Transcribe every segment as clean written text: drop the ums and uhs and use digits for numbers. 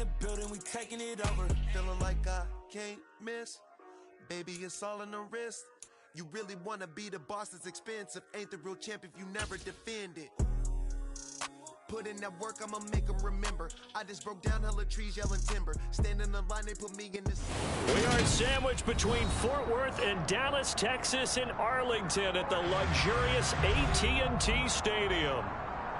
the building, we taking it over. Feeling like I can't miss. Baby, it's all in the wrist. You really wanna be the boss, it's expensive. Ain't the real champ if you never defend it. Put in that work, I'ma make them remember. I just broke down hella trees, yelling timber. Stand in the line, they put me in this. We are sandwiched between Fort Worth and Dallas, Texas, and Arlington at the luxurious AT&T Stadium.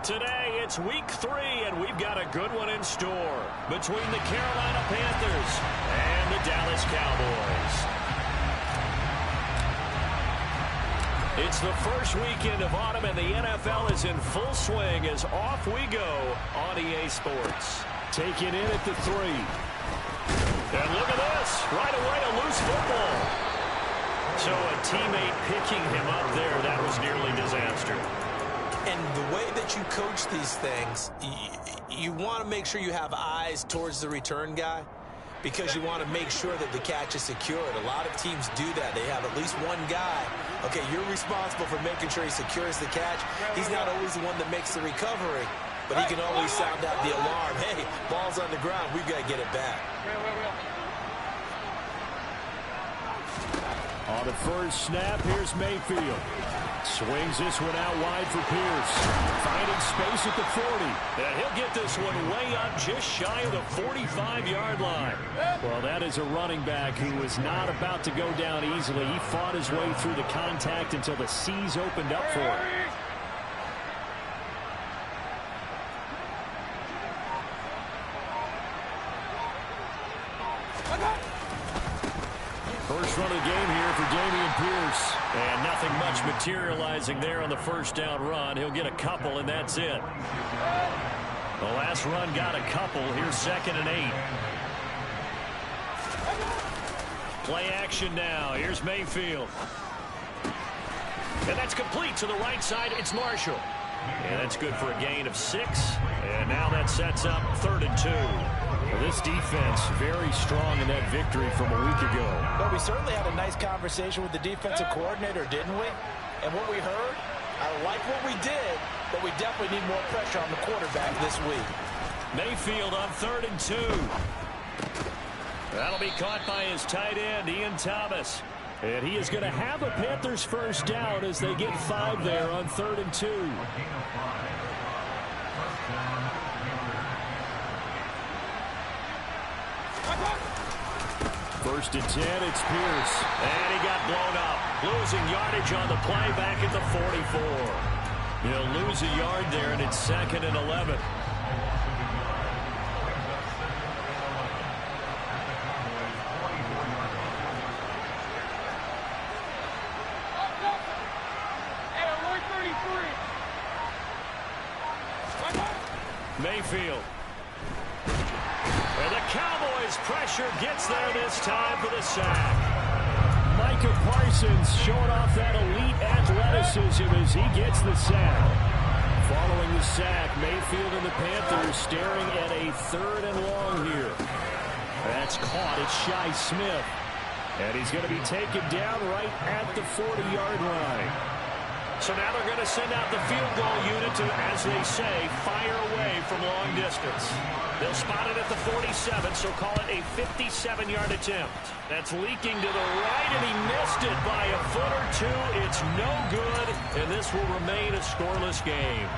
Today, it's week 3, and we've got a good one in store between the Carolina Panthers and the Dallas Cowboys. It's the first weekend of autumn, and the NFL is in full swing as off we go on EA Sports. Taking in at the 3. And look at this. Right away, a loose football. So a teammate picking him up there, that was nearly disaster. And the way that you coach these things, you want to make sure you have eyes towards the return guy, because you want to make sure that the catch is secured. A lot of teams do that. They have at least one guy. Okay, you're responsible for making sure he secures the catch. He's not always the one that makes the recovery, but he can always sound out the alarm. Hey, ball's on the ground. We've got to get it back. On the first snap, here's Mayfield. Swings this one out wide for Pierce. Finding space at the 40. And he'll get this one way up just shy of the 45-yard line. Well, that is a running back who was not about to go down easily. He fought his way through the contact until the C's opened up for him. First run of the game here for Dameon Pierce. And nothing much materializing there on the first down run. He'll get a couple, and that's it. The last run got a couple. Here's 2nd and 8. Play action now. Here's Mayfield. And that's complete to the right side. It's Marshall. And that's good for a gain of 6. And now that sets up 3rd and 2. Well, this defense very strong in that victory from a week ago. Well, we certainly had a nice conversation with the defensive coordinator, didn't we? And what we heard, I like what we did, but we definitely need more pressure on the quarterback this week. Mayfield on 3rd and 2. That'll be caught by his tight end, Ian Thomas. And he is going to have a Panthers first down as they get 5 there on 3rd and 2. First and 10, it's Pierce. And he got blown up. Losing yardage on the play back at the 44. He'll lose a yard there, and it's 2nd and 11. Mayfield. And the Cowboys pressure gets there this time for the sack. Micah Parsons showing off that elite athleticism as he gets the sack. Following the sack, Mayfield and the Panthers staring at a 3rd and long here. That's caught. It's Shi Smith. And he's going to be taken down right at the 40-yard line. So now they're going to send out the field goal unit to, as they say, fire away from long distance. They'll spot it at the 47, so call it a 57-yard attempt. That's leaking to the right, and he missed it by a foot or 2. It's no good, and this will remain a scoreless game.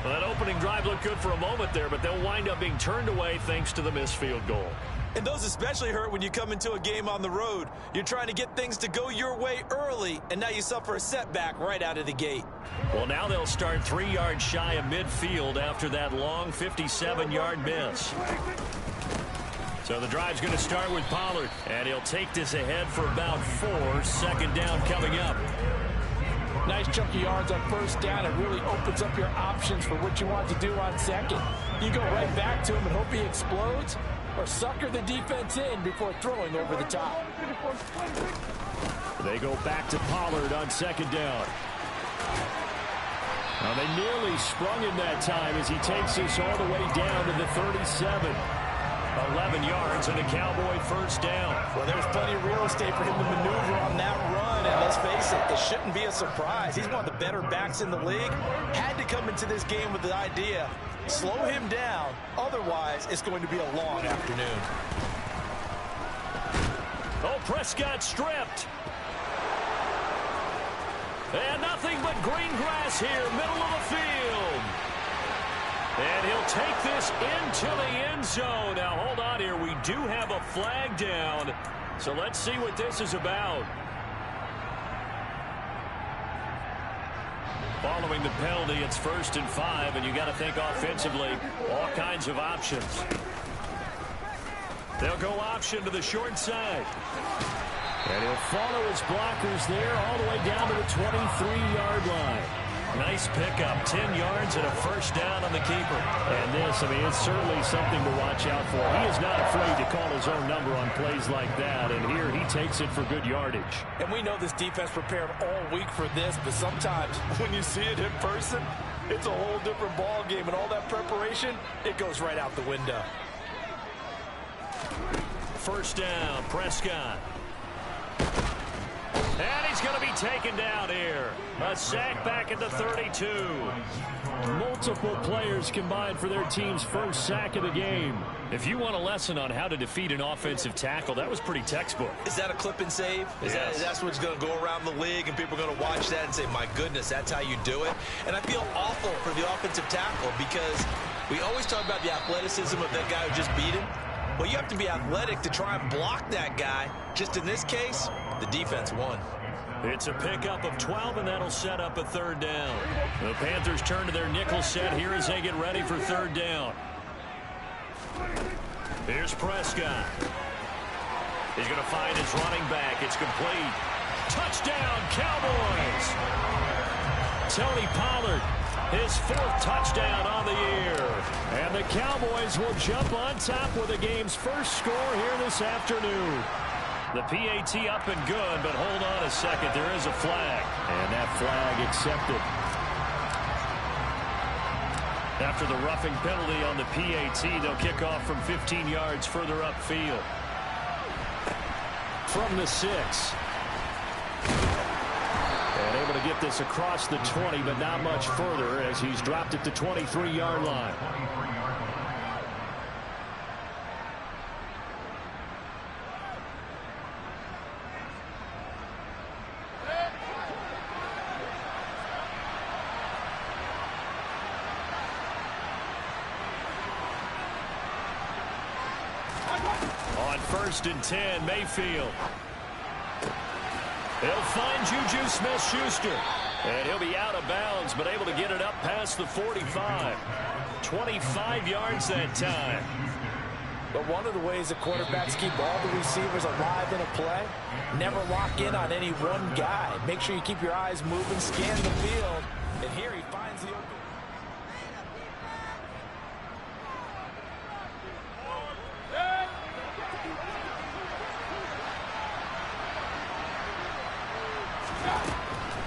Well, that opening drive looked good for a moment there, but they'll wind up being turned away thanks to the missed field goal. And those especially hurt when you come into a game on the road. You're trying to get things to go your way early, and now you suffer a setback right out of the gate. Well, now they'll start 3 yards shy of midfield after that long 57-yard miss. So the drive's going to start with Pollard, and he'll take this ahead for about 4. 2nd down coming up. Nice chunk of yards on first down. It really opens up your options for what you want to do on 2nd. You go right back to him and hope he explodes, or sucker the defense in before throwing over the top. They go back to Pollard on 2nd down. Now they nearly sprung him that time as he takes this all the way down to the 37. 11 yards and a Cowboy first down. Well, there's plenty of real estate for him to maneuver on that run And let's face it, it shouldn't be a surprise. He's one of the better backs in the league. Had to come into this game with the idea, slow him down. Otherwise, it's going to be a long afternoon. Oh, Prescott stripped. And nothing but green grass here, middle of the field. And he'll take this into the end zone. Now, hold on here. We do have a flag down. So let's see what this is about. Following the penalty, it's 1st and 5, and you got to think offensively, all kinds of options. They'll go option to the short side. And he'll follow his blockers there all the way down to the 23-yard line. Nice pickup, 10 yards and a first down on the keeper. And this, I mean, it's certainly something to watch out for. He is not afraid to call his own number on plays like that, and here he takes it for good yardage. And we know this defense prepared all week for this, but sometimes when you see it in person, it's a whole different ball game, and all that preparation, it goes right out the window. First down, Prescott. And he's going to be taken down here. A sack back at the 32. Multiple players combined for their team's first sack of the game. If you want a lesson on how to defeat an offensive tackle, that was pretty textbook. Is that a clip and save? That's what's going to go around the league, and people are going to watch that and say, my goodness, that's how you do it? And I feel awful for the offensive tackle because we always talk about the athleticism of that guy who just beat him. Well, you have to be athletic to try and block that guy. Just in this case, the defense won. It's a pickup of 12, and that'll set up a 3rd down. The Panthers turn to their nickel set here as they get ready for 3rd down. Here's Prescott. He's going to find his running back. It's complete. Touchdown, Cowboys! Tony Pollard, his 4th touchdown on the year. And the Cowboys will jump on top with the game's first score here this afternoon. The PAT up and good, but hold on a second. There is a flag. And that flag accepted. After the roughing penalty on the PAT, they'll kick off from 15 yards further upfield. From the 6. And able to get this across the 20, but not much further as he's dropped at the 23-yard line. On 1st and 10, Mayfield. He'll find Juju Smith-Schuster. And he'll be out of bounds, but able to get it up past the 45. 25 yards that time. But one of the ways that quarterbacks keep all the receivers alive in a play, never lock in on any one guy. Make sure you keep your eyes moving, scan the field, and here he finds the open.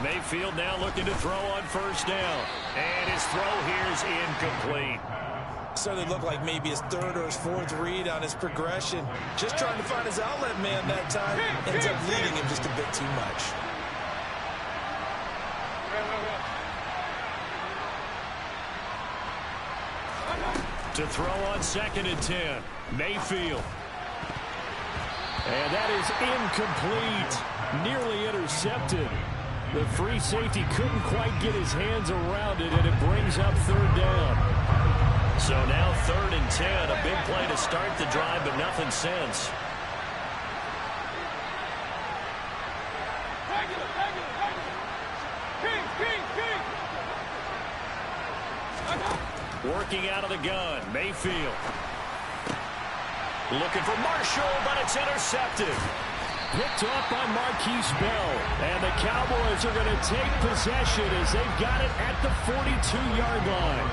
Mayfield now looking to throw on 1st down. And his throw here is incomplete. Certainly looked like maybe his 3rd or his 4th read on his progression. Just trying to find his outlet man that time. Ends up leading him just a bit too much. To throw on 2nd and 10. Mayfield. And that is incomplete. Nearly intercepted. The free safety couldn't quite get his hands around it, and it brings up 3rd down. So now 3rd and 10. A big play to start the drive, but nothing since. Working out of the gun, Mayfield. Looking for Marshall, but it's intercepted. Picked off by Marquise Bell. And the Cowboys are going to take possession as they've got it at the 42-yard line.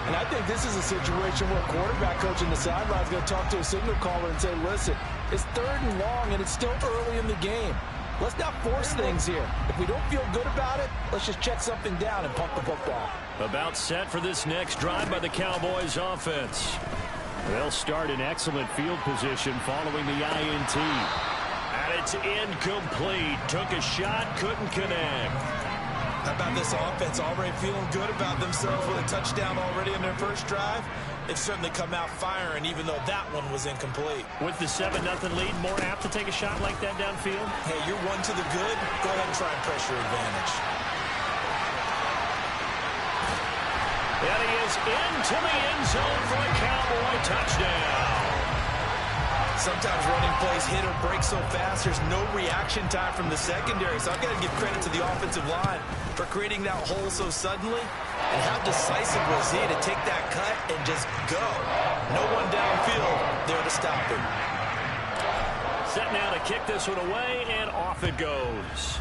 And I think this is a situation where a quarterback coach in the sideline is going to talk to a signal caller and say, listen, it's 3rd and long and it's still early in the game. Let's not force things here. If we don't feel good about it, let's just check something down and pump the football. About set for this next drive by the Cowboys offense. They'll start in excellent field position following the INT. And it's incomplete. Took a shot, couldn't connect. How about this offense already feeling good about themselves with a touchdown already in their first drive? They've certainly come out firing, even though that one was incomplete. With the 7-0 lead, more apt to take a shot like that downfield? Hey, you're one to the good. Go ahead and try and pressure advantage. And he is into the end zone for a Cowboy touchdown. Sometimes running plays hit or break so fast, there's no reaction time from the secondary. So I've got to give credit to the offensive line for creating that hole so suddenly. And how decisive was he to take that cut and just go? No one downfield there to stop him. Set now to kick this one away, and off it goes.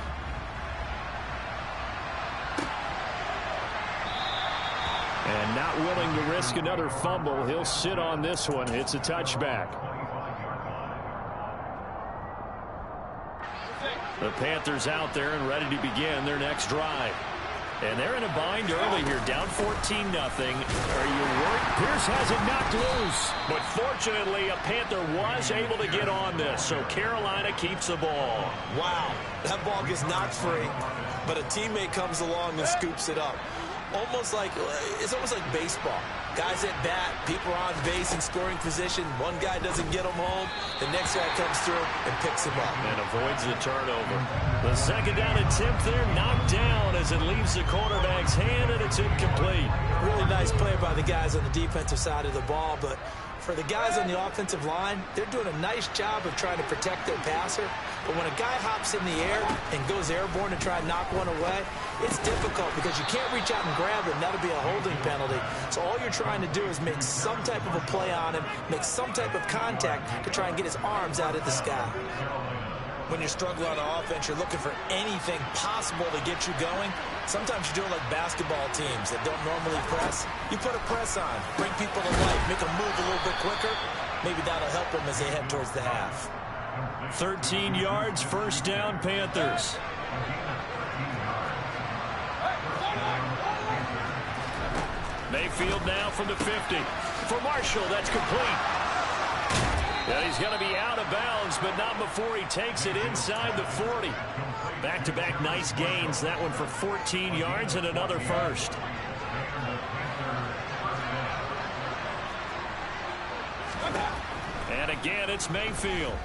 And not willing to risk another fumble, he'll sit on this one. It's a touchback. The Panthers out there and ready to begin their next drive. And they're in a bind early here, down 14-0. Are you worried? Pierce has it knocked loose. But fortunately, a Panther was able to get on this, so Carolina keeps the ball. Wow, that ball gets knocked free, but a teammate comes along and scoops it up. It's almost like baseball. Guys at bat, people are on base in scoring position. One guy doesn't get them home. The next guy comes through and picks him up. And avoids the turnover. The second down attempt there knocked down as it leaves the quarterback's hand, and it's incomplete. Really nice play by the guys on the defensive side of the ball, but for the guys on the offensive line, they're doing a nice job of trying to protect their passer. But when a guy hops in the air and goes airborne to try and knock one away, it's difficult because you can't reach out and grab him. That'll be a holding penalty. So all you're trying to do is make some type of a play on him, make some type of contact to try and get his arms out of the sky. When you're struggling on offense, you're looking for anything possible to get you going. Sometimes you do it like basketball teams that don't normally press. You put a press on, bring people to life, make them move a little bit quicker. Maybe that'll help them as they head towards the half. 13 yards, first down, Panthers. Mayfield now from the 50. For Marshall, that's complete. And he's going to be out of bounds, but not before he takes it inside the 40. Back-to-back nice gains. That one for 14 yards and another first. And again, it's Mayfield.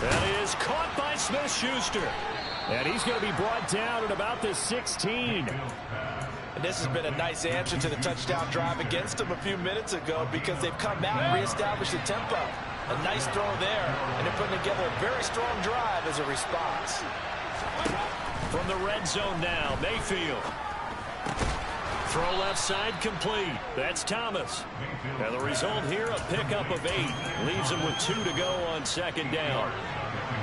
That is caught by Smith-Schuster. And he's going to be brought down at about the 16. And this has been a nice answer to the touchdown drive against them a few minutes ago because they've come out and reestablished the tempo. A nice throw there, and they're putting together a very strong drive as a response. From the red zone now, Mayfield. Throw left side complete. That's Thomas. And the result here, a pickup of 8. Leaves him with 2 to go on second down.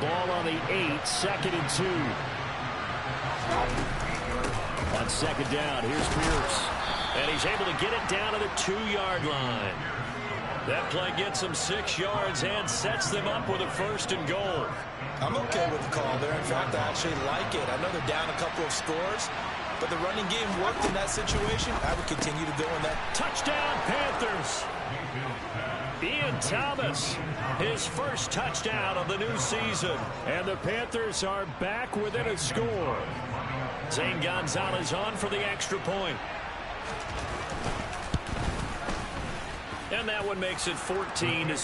Ball on the 8, second and 2. On second down, here's Pierce. And he's able to get it down to the 2-yard line. That play gets him 6 yards and sets them up with a first and goal. I'm okay with the call there. In fact, I actually like it. I know they're down a couple of scores, but the running game worked in that situation. I would continue to go in that. Touchdown, Panthers. Ian Thomas, his first touchdown of the new season. And the Panthers are back within a score. Zane Gonzalez on for the extra point. And that one makes it 14-7. Makes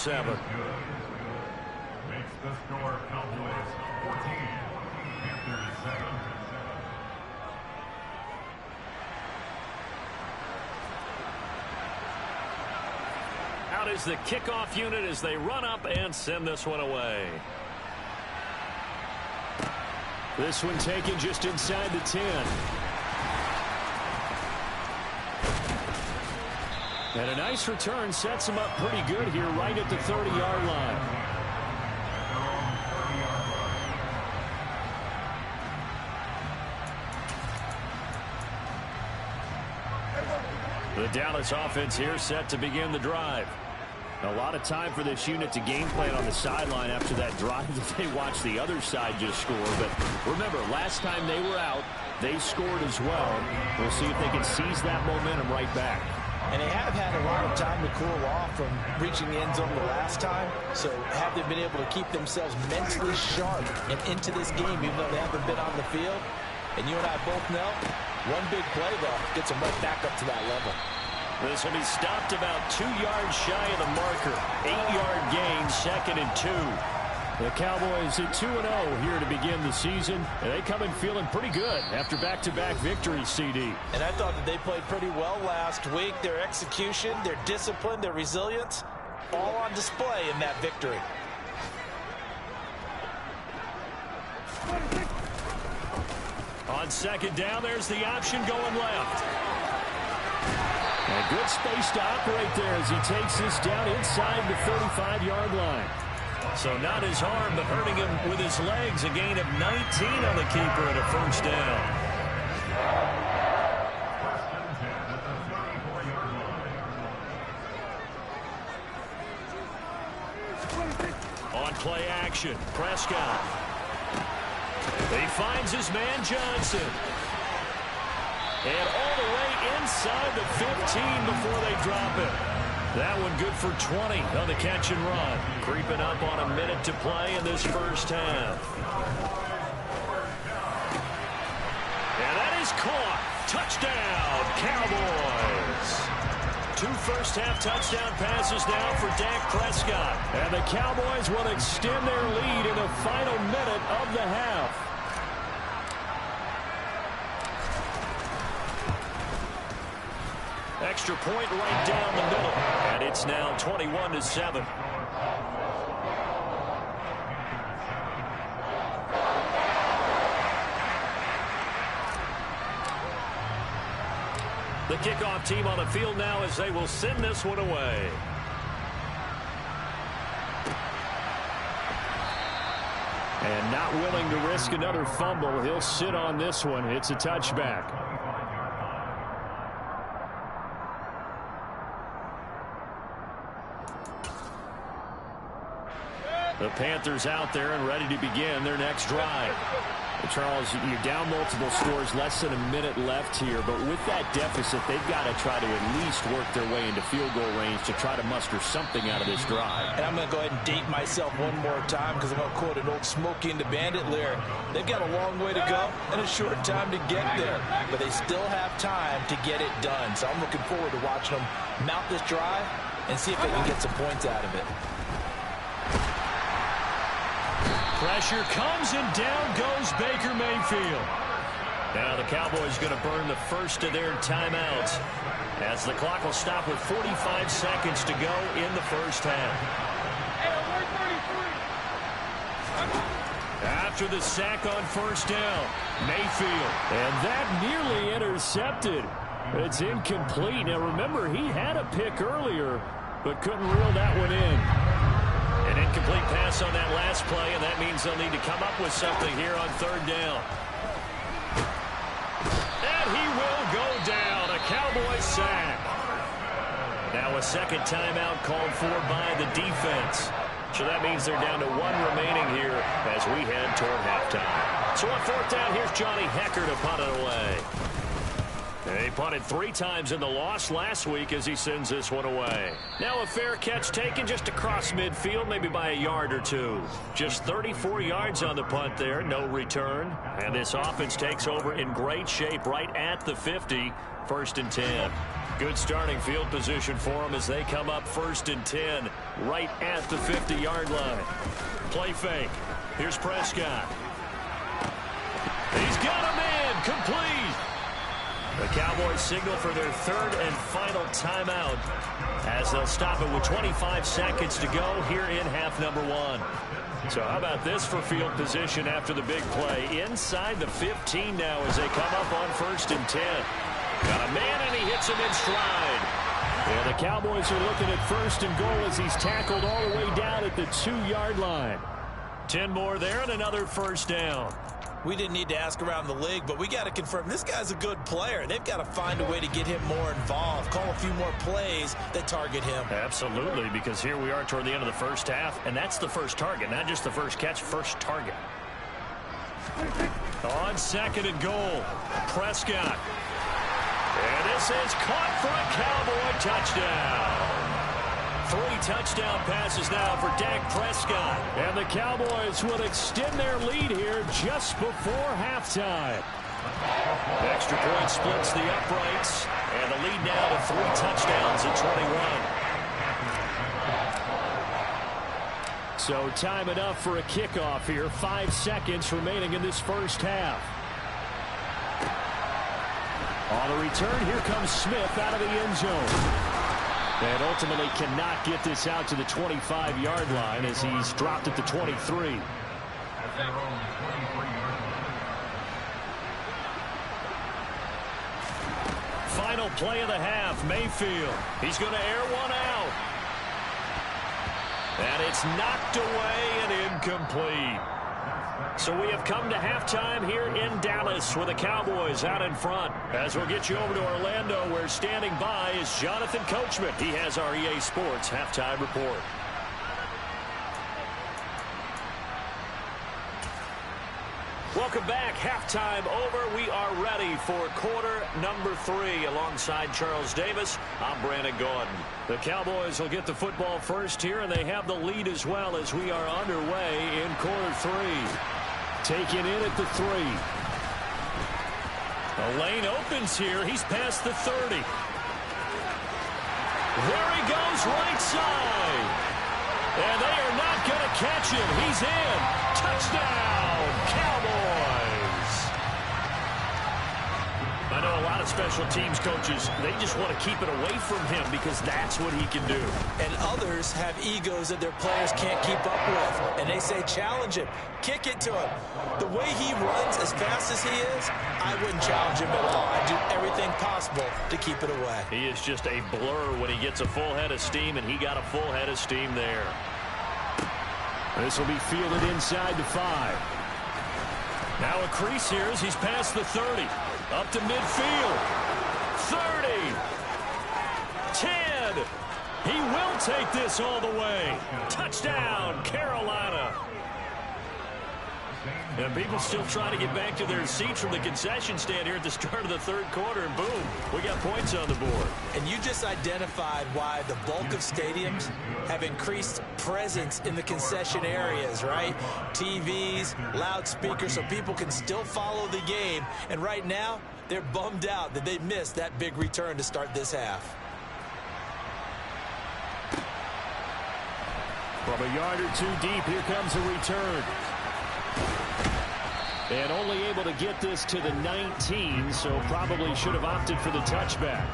the score Cowboys 14, Panthers 7. Out is the kickoff unit as they run up and send this one away. This one taken just inside the 10. And a nice return sets him up pretty good here right at the 30-yard line. The Dallas offense here set to begin the drive. A lot of time for this unit to game plan on the sideline after that drive that they watched the other side just score. But remember, last time they were out, they scored as well. We'll see if they can seize that momentum right back. And they have had a lot of time to cool off from reaching the end zone the last time. So have they been able to keep themselves mentally sharp and into this game, even though they haven't been on the field? And you and I both know, one big play, though, gets them right back up to that level. This will be stopped about 2 yards shy of the marker. 8-yard gain, 2nd and 2. The Cowboys at 2-0 here to begin the season. And they come in feeling pretty good after back-to-back victories, CD. And I thought that they played pretty well last week. Their execution, their discipline, their resilience, all on display in that victory. On 2nd down, there's the option going left. A good space to operate there as he takes this down inside the 35-yard line. So not his arm, but hurting him with his legs. A gain of 19 on the keeper and a 1st down. On play action, Prescott. He finds his man Johnson. And all the way inside the 15 before they drop it. That one good for 20 on the catch and run. Creeping up on a minute to play in this first half. And that is caught. Touchdown, Cowboys. 2 first-half touchdown passes now for Dak Prescott. And the Cowboys will extend their lead in the final minute of the half. Extra point right down the middle. And it's now 21-7. The kickoff team on the field now as they will send this one away. And not willing to risk another fumble, he'll sit on this one. It's a touchback. The Panthers out there and ready to begin their next drive. Charles, you're down multiple scores, less than a minute left here, but with that deficit, they've got to try to at least work their way into field goal range to try to muster something out of this drive. And I'm going to go ahead and date myself one more time because I'm going to quote an old Smokey and the Bandit lyric. They've got a long way to go and a short time to get there, but they still have time to get it done. So I'm looking forward to watching them mount this drive and see if they can get some points out of it. Pressure comes and down goes Baker Mayfield. Now the Cowboys going to burn the first of their timeouts as the clock will stop with 45 seconds to go in the first half. After the sack on 1st down, Mayfield. And that nearly intercepted. It's incomplete. Now remember, he had a pick earlier, but couldn't reel that one in. An incomplete pass on that last play, and that means they'll need to come up with something here on 3rd down. And he will go down. A Cowboys sack. Now a second timeout called for by the defense. So that means they're down to 1 remaining here as we head toward halftime. So on 4th down, here's Johnny Hecker to punt it away. He punted 3 times in the loss last week as he sends this one away. Now a fair catch taken just across midfield, maybe by a yard or 2. Just 34 yards on the punt there, no return. And this offense takes over in great shape right at the 50, 1st and 10. Good starting field position for them as they come up 1st and 10, right at the 50-yard line. Play fake. Here's Prescott. He's got a man, complete. The Cowboys signal for their 3rd and final timeout as they'll stop it with 25 seconds to go here in half number 1. So how about this for field position after the big play? Inside the 15 now as they come up on 1st and 10. Got a man and he hits him in stride. And the Cowboys are looking at 1st and goal as he's tackled all the way down at the 2-yard line. 10 more there and another 1st down. We didn't need to ask around the league, but we got to confirm this guy's a good player. They've got to find a way to get him more involved, call a few more plays that target him. Absolutely, because here we are toward the end of the first half, and that's the first target, not just the first catch, first target. On 2nd and goal, Prescott. And this is caught for a Cowboy touchdown. 3 touchdown passes now for Dak Prescott. And the Cowboys will extend their lead here just before halftime. Extra point splits the uprights. And the lead now to 3 touchdowns at 21. So time enough for a kickoff here. 5 seconds remaining in this first half. On the return, here comes Smith out of the end zone. And ultimately cannot get this out to the 25-yard line as he's dropped at the 23. Final play of the half, Mayfield. He's going to air one out. And it's knocked away and incomplete. So we have come to halftime here in Dallas with the Cowboys out in front. As we'll get you over to Orlando, where standing by is Jonathan Coachman. He has our EA Sports halftime report. Welcome back. Halftime over. We are ready for quarter number 3. Alongside Charles Davis, I'm Brandon Gordon. The Cowboys will get the football first here, and they have the lead as well as we are underway in quarter 3. Taken in at the 3. The lane opens here. He's past the 30. There he goes, right side. And they are not going to catch him. He's in. Touchdown, Cowboys. I know a lot of special teams coaches, they just want to keep it away from him because that's what he can do. And others have egos that their players can't keep up with. And they say, challenge him. Kick it to him. The way he runs as fast as he is, I wouldn't challenge him at all. I'd do everything possible to keep it away. He is just a blur when he gets a full head of steam, and he got a full head of steam there. This will be fielded inside the 5. Now a crease here as he's past the 30. Up to midfield. 30. 10. He will take this all the way. Touchdown, Carolina. And people still trying to get back to their seats from the concession stand here at the start of the third quarter, and boom, we got points on the board. And you just identified why the bulk of stadiums have increased presence in the concession areas, right? TVs, loudspeakers, so people can still follow the game. And right now, they're bummed out that they missed that big return to start this half. From a yard or 2 deep, here comes a return. And only able to get this to the 19, so probably should have opted for the touchback.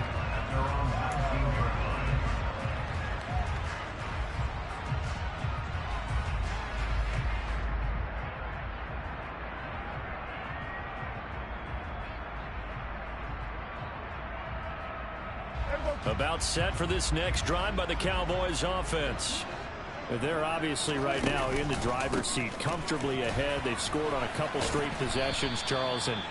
About set for this next drive by the Cowboys offense. They're obviously right now in the driver's seat, comfortably ahead. They've scored on a couple straight possessions, Charles. And,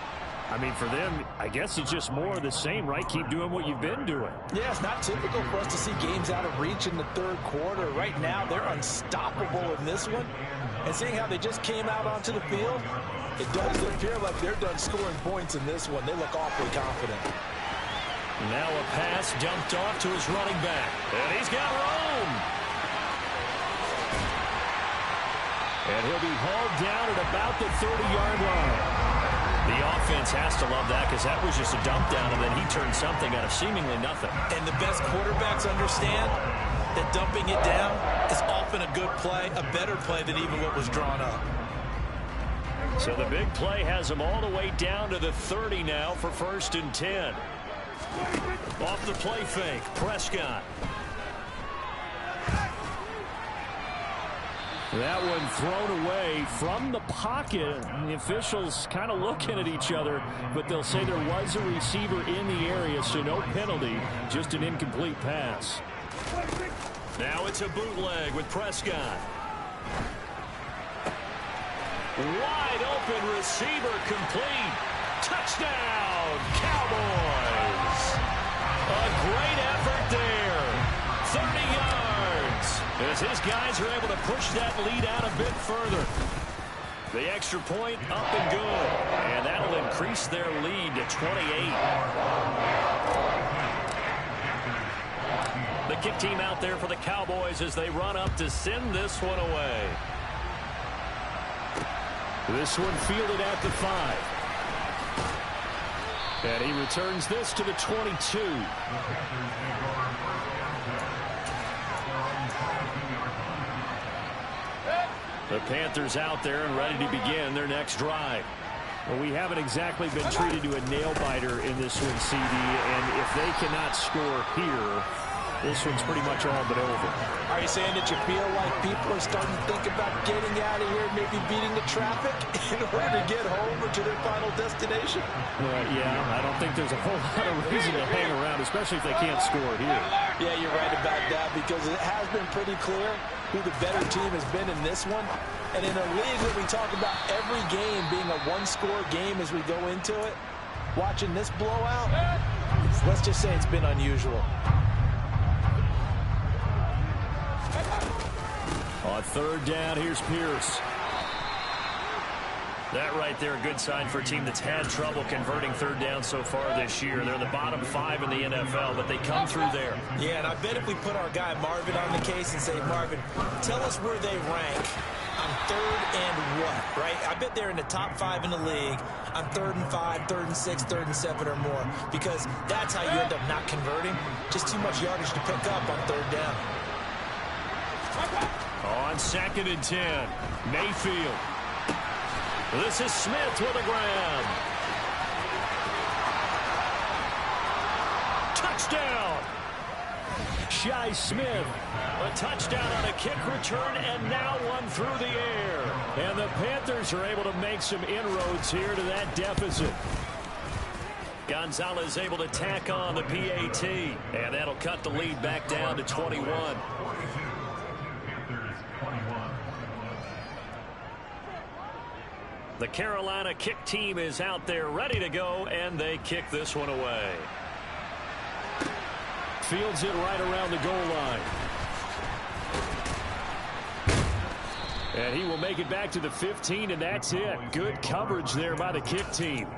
I mean, for them, I guess it's just more of the same, right? Keep doing what you've been doing. Yeah, it's not typical for us to see games out of reach in the third quarter. Right now, they're unstoppable in this one. And seeing how they just came out onto the field, it does appear like they're done scoring points in this one. They look awfully confident. Now a pass dumped off to his running back. And he's got room. And he'll be hauled down at about the 30-yard line. The offense has to love that because that was just a dump down, and then he turned something out of seemingly nothing. And the best quarterbacks understand that dumping it down is often a good play, a better play than even what was drawn up. So the big play has him all the way down to the 30 now for 1st and 10. Off the play fake, Prescott. That one thrown away from the pocket. The officials kind of looking at each other, but they'll say there was a receiver in the area, so no penalty, just an incomplete pass. Now it's a bootleg with Prescott. Wide open receiver complete. Touchdown, Cowboys. A great effort there. 30 yards. As his guys are able to push that lead out a bit further. The extra point up and good. And that'll increase their lead to 28. kick team out there for the Cowboys as they run up to send this one away. This one fielded at the 5. And he returns this to the 22. The Panthers out there and ready to begin their next drive. Well, we haven't exactly been treated to a nail-biter in this one, CD, and if they cannot score here, this one's pretty much all but over. Are you saying that you feel like people are starting to think about getting out of here, maybe beating the traffic in order to get home or to their final destination? Well, yeah, I don't think there's a whole lot of reason to hang around, especially if they can't score here. Yeah, you're right about that, because it has been pretty clear who the better team has been in this one. And in a league where we talk about every game being a one-score game as we go into it, watching this blowout, let's just say it's been unusual. On third down, here's Pierce. That right there, a good sign for a team that's had trouble converting third down so far this year. They're in the bottom 5 in the NFL, but they come through there. Yeah, and I bet if we put our guy Marvin on the case and say, Marvin, tell us where they rank on third and what, right? I bet they're in the top 5 in the league on 3rd and 5, 3rd and 6, 3rd and 7 or more, because that's how you end up not converting. Just too much yardage to pick up on third down. On 2nd and 10, Mayfield. This is Smith with a grab. Touchdown! Shi Smith, a touchdown on a kick return, and now one through the air. And the Panthers are able to make some inroads here to that deficit. Gonzalez able to tack on the PAT, and that'll cut the lead back down to 21. The Carolina kick team is out there ready to go, and they kick this one away. Fields it right around the goal line. And he will make it back to the 15, and that's it. Good coverage there by the kick team.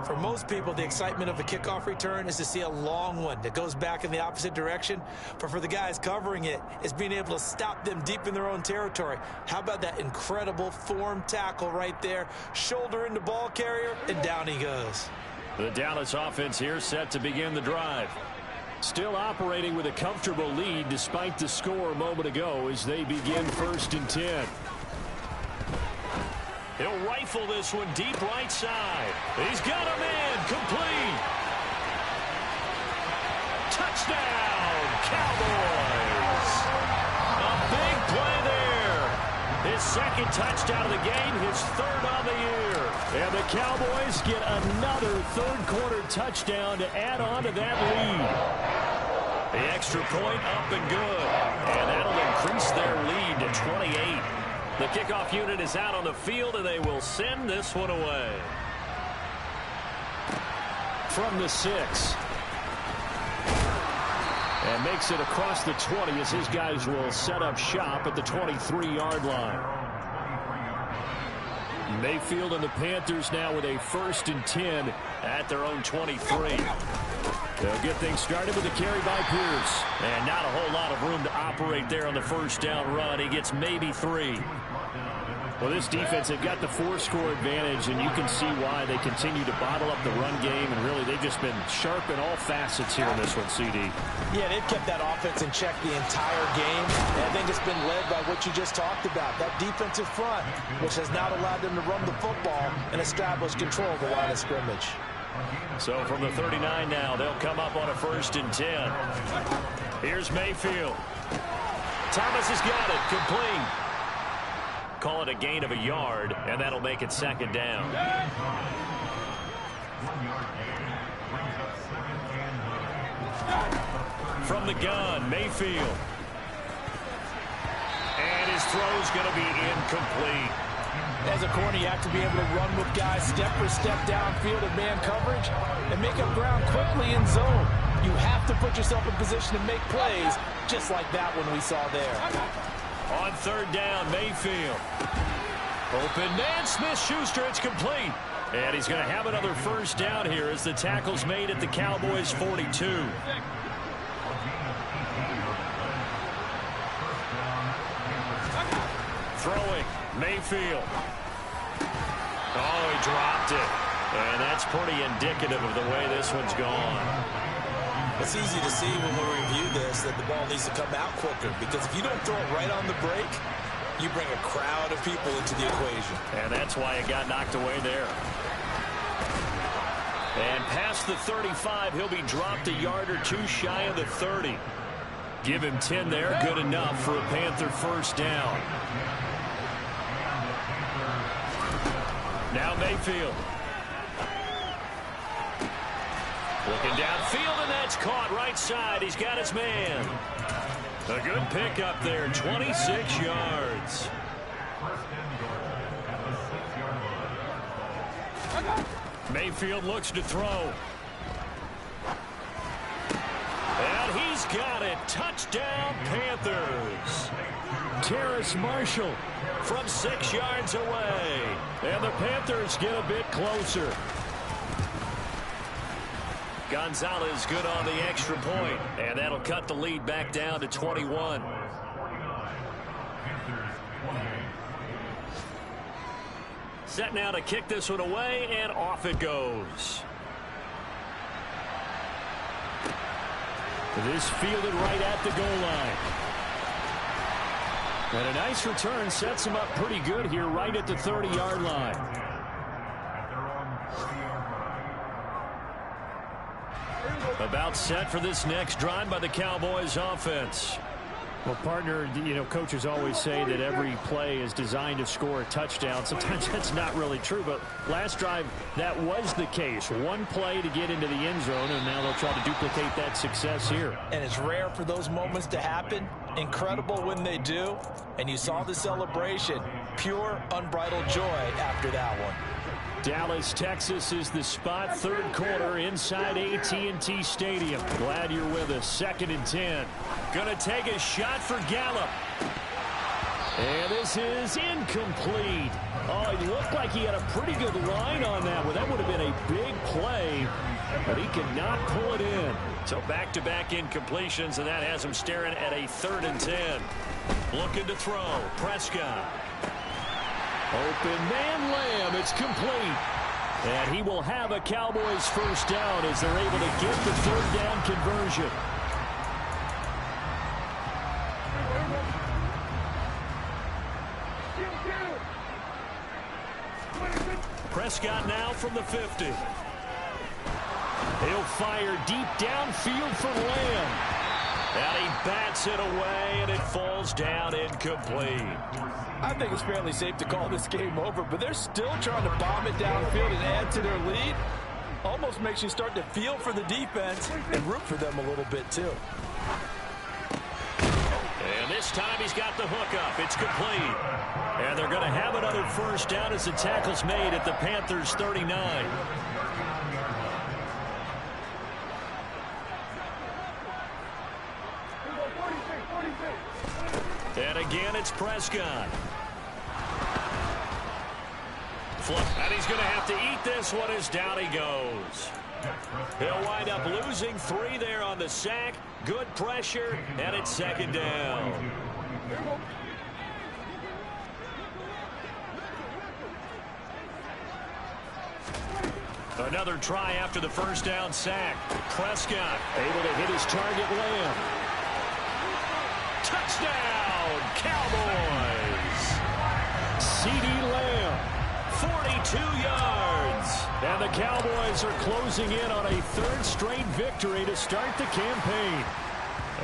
For most people, the excitement of a kickoff return is to see a long one that goes back in the opposite direction. But for the guys covering it, it's being able to stop them deep in their own territory. How about that incredible form tackle right there? Shoulder into ball carrier, and down he goes. The Dallas offense here set to begin the drive. Still operating with a comfortable lead despite the score a moment ago as they begin 1st and 10. He'll rifle this one deep right side. He's got a man complete. Touchdown, Cowboys. A big play there. His 2nd touchdown of the game, his 3rd on the year. And the Cowboys get another 3rd quarter touchdown to add on to that lead. The extra point up and good. And that'll increase their lead to 28. The kickoff unit is out on the field, and they will send this one away. From the 6. And makes it across the 20 as his guys will set up shop at the 23-yard line. Mayfield and the Panthers now with a 1st and 10 at their own 23. They'll get things started with a carry by Pierce. And not a whole lot of room to operate there on the 1st down run. He gets maybe 3. Well, this defense, they've got the 4-score advantage, and you can see why they continue to bottle up the run game, and really they've just been sharp in all facets here in this one, CD. Yeah, they've kept that offense in check the entire game, and I think it's been led by what you just talked about, that defensive front, which has not allowed them to run the football and establish control of the line of scrimmage. So from the 39 now, they'll come up on a 1st and 10. Here's Mayfield. Thomas has got it, complete. Call it a gain of a yard, and that'll make it 2nd down. From the gun, Mayfield. And his throw's going to be incomplete. As a corner, you have to be able to run with guys step for step downfield in man coverage and make up ground quickly in zone. You have to put yourself in position to make plays, just like that one we saw there. On 3rd down, Mayfield. Open man, Smith-Schuster, it's complete. And he's going to have another 1st down here as the tackle's made at the Cowboys' 42. throwing. Mayfield. Oh, he dropped it. And that's pretty indicative of the way this one's gone. It's easy to see when we review this that the ball needs to come out quicker, because if you don't throw it right on the break, you bring a crowd of people into the equation. And that's why it got knocked away there. And past the 35, he'll be dropped a yard or two shy of the 30. Give him 10 there, good enough for a Panther first down. Now Mayfield. Looking downfield, and that's caught right side. He's got his man. A good pickup there, 26 yards. Mayfield looks to throw. And he's got it. Touchdown, Panthers. Terrace Marshall from 6 yards away. And the Panthers get a bit closer. Gonzalez good on the extra point, and that'll cut the lead back down to 21. Set now to kick this one away, and off it goes. This fielded right at the goal line. And a nice return sets him up pretty good here right at the 30-yard line. About set for this next drive by the Cowboys offense. Well, partner, you know, coaches always say that every play is designed to score a touchdown. Sometimes that's not really true, but last drive, that was the case. One play to get into the end zone, and now they'll try to duplicate that success here. And it's rare for those moments to happen. Incredible when they do. And you saw the celebration. Pure, unbridled joy after that one. Dallas, Texas is the spot. Third quarter inside AT&T Stadium. Glad you're with us. 2nd and 10. Gonna take a shot for Gallup. And this is incomplete. Oh, it looked like he had a pretty good line on that one. That would have been a big play, but he could not pull it in. So back-to-back incompletions, and that has him staring at a 3rd and 10. Looking to throw. Prescott. Open man Lamb. It's complete. And he will have a Cowboys first down as they're able to get the 3rd down conversion. Prescott now from the 50. He'll fire deep downfield for Lamb. And he bats it away, and it falls down incomplete. I think it's fairly safe to call this game over, but they're still trying to bomb it downfield and add to their lead. Almost makes you start to feel for the defense and root for them a little bit, too. And this time he's got the hook up. It's complete. And they're going to have another first down as the tackle's made at the Panthers' 39. And again, it's Prescott. And he's going to have to eat this one as down he goes. He'll wind up losing 3 there on the sack. Good pressure, and it's 2nd down. Another try after the first down sack. Prescott able to hit his target, Lamb. Touchdown, Cowboys! CeeDee Lamb, 42 yards. And the Cowboys are closing in on a 3rd straight victory to start the campaign.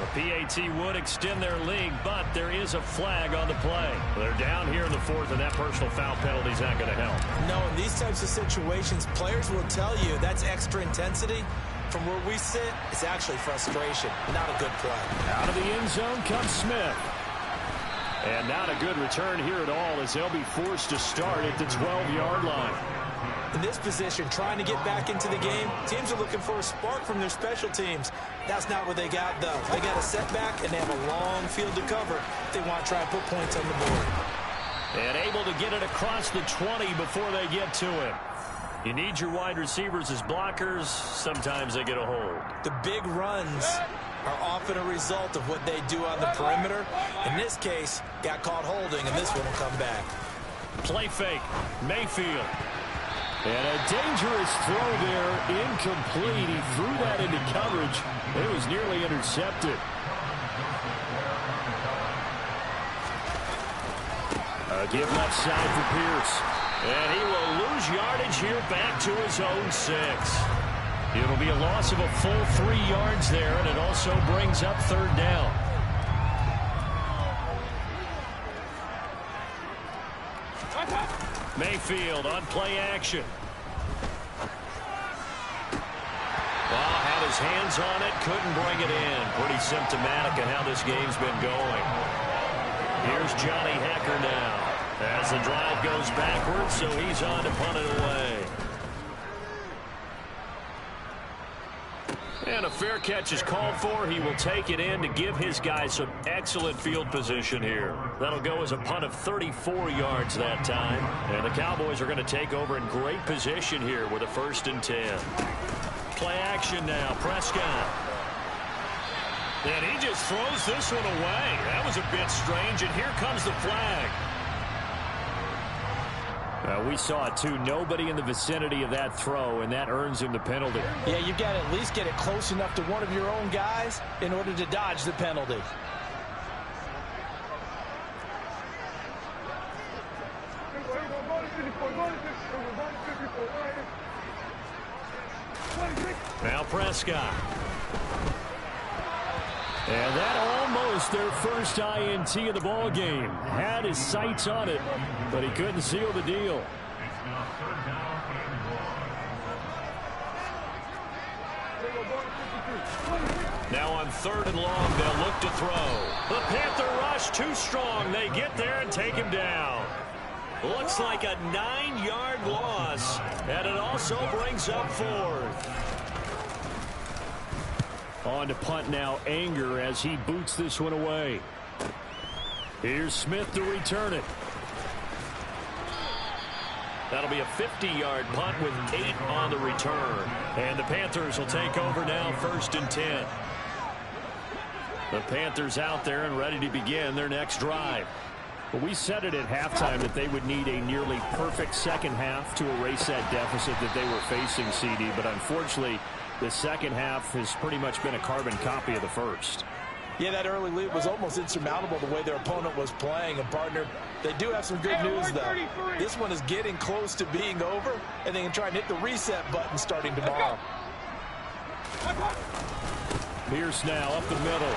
A PAT would extend their lead, but there is a flag on the play. They're down here in the 4th, and that personal foul penalty is not going to help. No, in these types of situations, players will tell you that's extra intensity. From where we sit, it's actually frustration, not a good play. Out of the end zone comes Smith. And not a good return here at all as they'll be forced to start at the 12-yard line. In this position, trying to get back into the game, teams are looking for a spark from their special teams. That's not what they got, though. They got a setback, and they have a long field to cover if they want to try and put points on the board. And able to get it across the 20 before they get to it. You need your wide receivers as blockers. Sometimes they get a hold. The big runs are often a result of what they do on the perimeter. In this case, got caught holding, and this one will come back. Play fake. Mayfield. And a dangerous throw there. Incomplete. He threw that into coverage. It was nearly intercepted. A give left side for Pierce. And he will lose yardage here back to his own 6. It'll be a loss of a full 3 yards there, and it also brings up 3rd down. Mayfield on play action. Well, had his hands on it, couldn't bring it in. Pretty symptomatic of how this game's been going. Here's Johnny Hecker now as the drive goes backwards, so he's on to punt it away. And a fair catch is called for. He will take it in to give his guys some excellent field position here. That'll go as a punt of 34 yards that time. And the Cowboys are going to take over in great position here with a 1st and 10. Play action now. Prescott. And he just throws this one away. That was a bit strange, and here comes the flag. We saw it, too. Nobody in the vicinity of that throw, and that earns him the penalty. Yeah, you've got to at least get it close enough to one of your own guys in order to dodge the penalty. Now Prescott. And that almost their first INT of the ball game. Had his sights on it, but he couldn't seal the deal. Now on 3rd and long, they'll look to throw. The Panther rush too strong. They get there and take him down. Looks like a 9-yard loss, and it also brings up 4th. On to punt now, Anger, as he boots this one away. Here's Smith to return it. That'll be a 50-yard punt with 8 on the return. And the Panthers will take over now, 1st and 10. The Panthers out there and ready to begin their next drive. Well, we said it at halftime that they would need a nearly perfect second half to erase that deficit that they were facing, CD. But unfortunately, the second half has pretty much been a carbon copy of the first. Yeah, that early lead was almost insurmountable the way their opponent was playing. And, partner, they do have some good news, though. This one is getting close to being over, and they can try and hit the reset button starting tomorrow. Pierce now up the middle.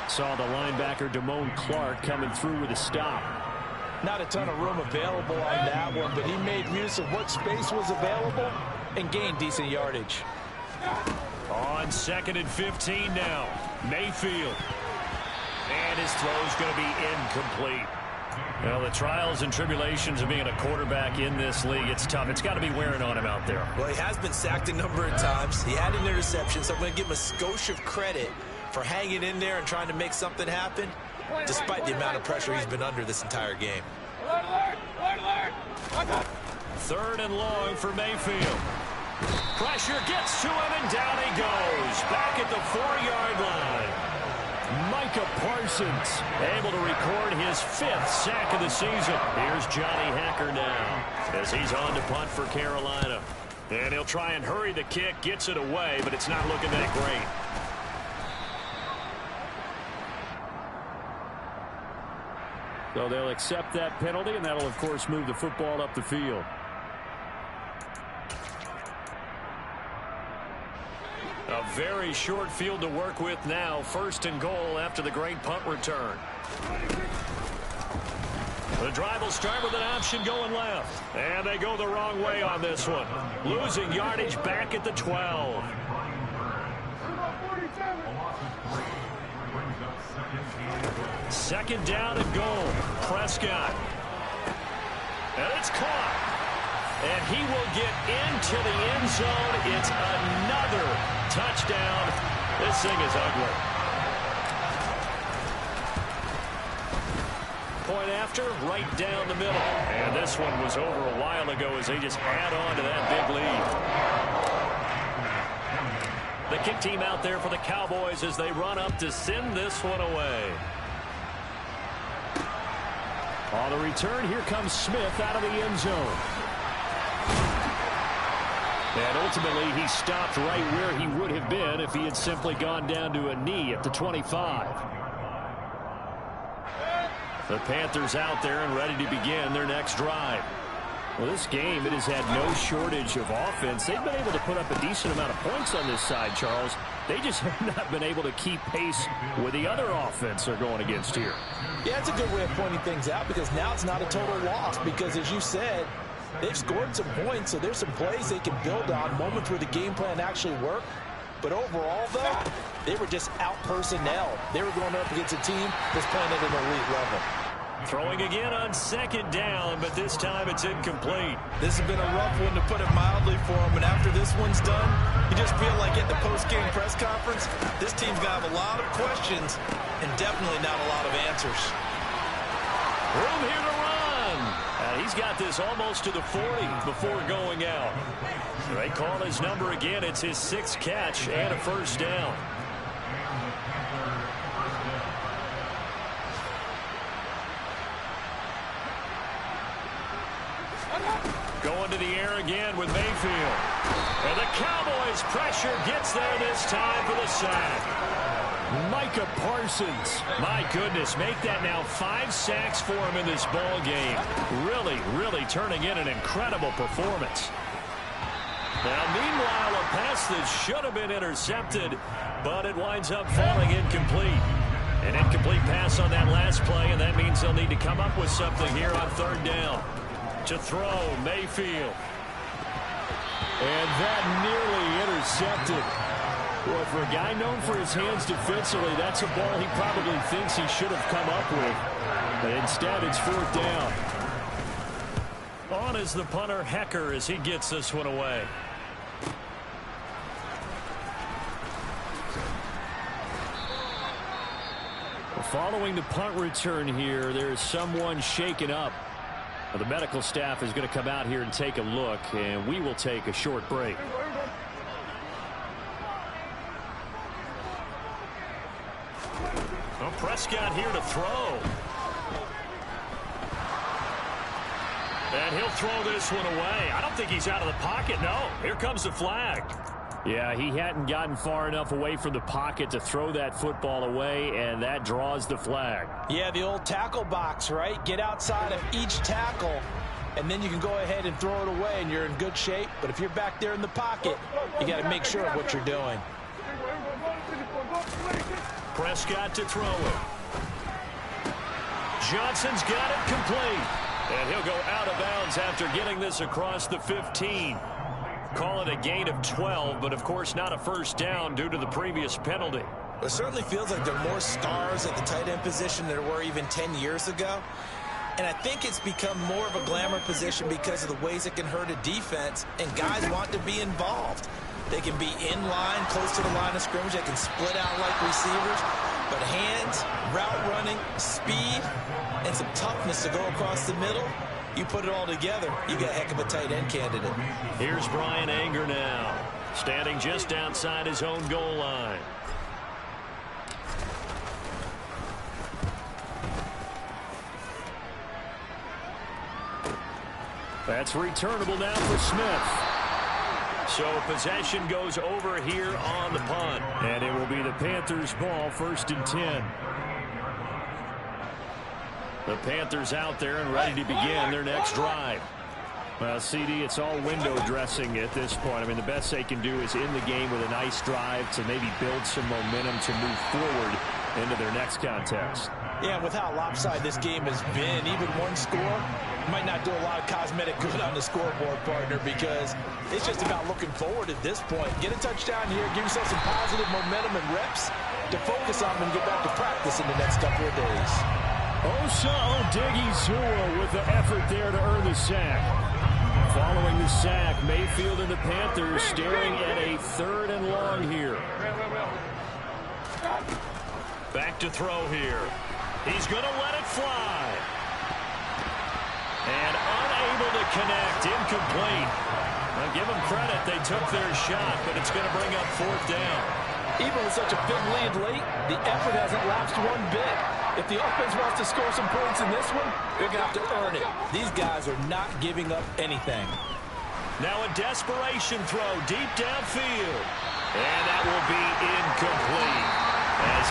Saw the linebacker Damone Clark coming through with a stop. Not a ton of room available on that one, but he made use of what space was available and gained decent yardage. On 2nd and 15 now. Mayfield. And his throw's going to be incomplete. Well, the trials and tribulations of being a quarterback in this league, it's tough. It's got to be wearing on him out there. Well, he has been sacked a number of times. He had an interception, so I'm going to give him a skosh of credit for hanging in there and trying to make something happen, despite the amount of pressure he's been under this entire game. 3rd and long for Mayfield. Pressure gets to him, and down he goes. Back at the 4-yard line. Micah Parsons able to record his 5th sack of the season. Here's Johnny Hecker now as he's on to punt for Carolina. And he'll try and hurry the kick, gets it away, but it's not looking that great. So they'll accept that penalty, and that'll, of course, move the football up the field. A very short field to work with now. 1st and goal after the great punt return. The drive will start with an option going left. And they go the wrong way on this one. Losing yardage back at the 12. Second down and goal. Prescott. And it's caught. And he will get into the end zone. It's another touchdown. This thing is ugly. Point after, right down the middle. And this one was over a while ago as they just add on to that big lead. The kick team out there for the Cowboys as they run up to send this one away. On the return, here comes Smith out of the end zone. And ultimately, he stopped right where he would have been if he had simply gone down to a knee at the 25. The Panthers out there and ready to begin their next drive. Well, this game, it has had no shortage of offense. They've been able to put up a decent amount of points on this side, Charles. They just have not been able to keep pace with the other offense they're going against here. Yeah, it's a good way of pointing things out because now it's not a total loss because, as you said, they've scored some points, so there's some plays they can build on, moments where the game plan actually worked. But overall, though, they were just out-personnel. They were going up against a team that's playing at an elite level. Throwing again on second down, but this time it's incomplete. This has been a rough one, to put it mildly, for them. And after this one's done, you just feel like at the post-game press conference, this team's going to have a lot of questions and definitely not a lot of answers. Room here to run. And he's got this almost to the 40 before going out. They call his number again. It's his 6th catch and a first down. Going to the air again with Mayfield. And the Cowboys' pressure gets there this time for the sack. Micah Parsons. My goodness, make that now 5 sacks for him in this ball game. Really turning in an incredible performance. Now, meanwhile, a pass that should have been intercepted, but it winds up falling incomplete. An incomplete pass on that last play, and that means they'll need to come up with something here on third down. To throw, Mayfield. And that nearly intercepted. Well, for a guy known for his hands defensively, that's a ball he probably thinks he should have come up with. But instead, it's fourth down. On is the punter, Hecker, as he gets this one away. Following the punt return here, there's someone shaken up. The medical staff is going to come out here and take a look, and we will take a short break. Well, Prescott here to throw. And he'll throw this one away. I don't think he's out of the pocket. No, here comes the flag. Yeah, he hadn't gotten far enough away from the pocket to throw that football away, and that draws the flag. Yeah, the old tackle box, right? Get outside of each tackle, and then you can go ahead and throw it away, and you're in good shape. But if you're back there in the pocket, you got to make sure of what you're doing. Prescott to throw it. Johnson's got it complete. And he'll go out of bounds after getting this across the 15. Call it a gain of 12, but of course not a first down due to the previous penalty. It certainly feels like there are more stars at the tight end position than there were even 10 years ago. And I think it's become more of a glamour position because of the ways it can hurt a defense, and guys want to be involved. They can be in line, close to the line of scrimmage. They can split out like receivers. But hands, route running, speed, and some toughness to go across the middle, you put it all together, you got a heck of a tight end candidate. Here's Brian Anger now, standing just outside his own goal line. That's returnable now for Smith. So possession goes over here on the punt. And it will be the Panthers' ball, 1st and 10. The Panthers out there and ready to begin their next drive. Well, CD, it's all window dressing at this point. I mean, the best they can do is end the game with a nice drive to maybe build some momentum to move forward into their next contest. Yeah, with how lopsided this game has been, even one score might not do a lot of cosmetic good on the scoreboard, partner, because it's just about looking forward at this point. Get a touchdown here, give yourself some positive momentum and reps to focus on and get back to practice in the next couple of days. Osa Odigizua with the effort there to earn the sack. Following the sack, Mayfield and the Panthers staring at a 3rd and long here. Back to throw here. He's going to let it fly. And unable to connect, incomplete. Well, give them credit. They took their shot, but it's going to bring up 4th down. Even with such a big lead late, the effort hasn't lapsed one bit. If the offense wants to score some points in this one, they're going to have to earn it. These guys are not giving up anything. Now a desperation throw deep downfield. And that will be incomplete. As